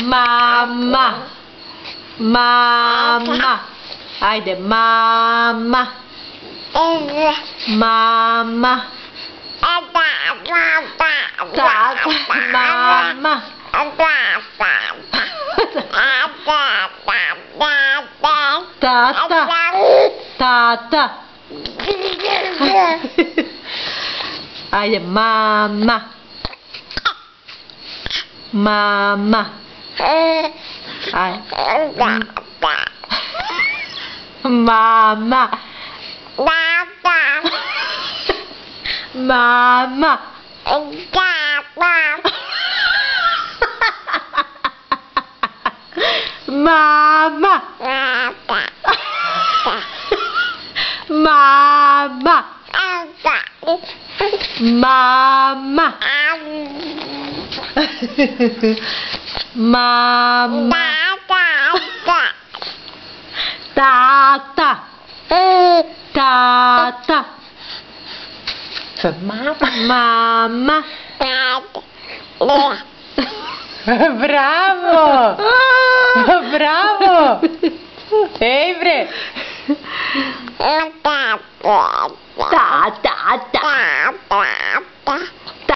Mamma. Mamma. Ajde, mama. Mama. Tata, mama. Tata. Tata. Ajde, mama. Mama. Ajde. Mama. Mama. Mama. Mama. Mama. Mama. Tata. Tata. Mamma. Bravo! Bravo! Ehi, bre! Ta ta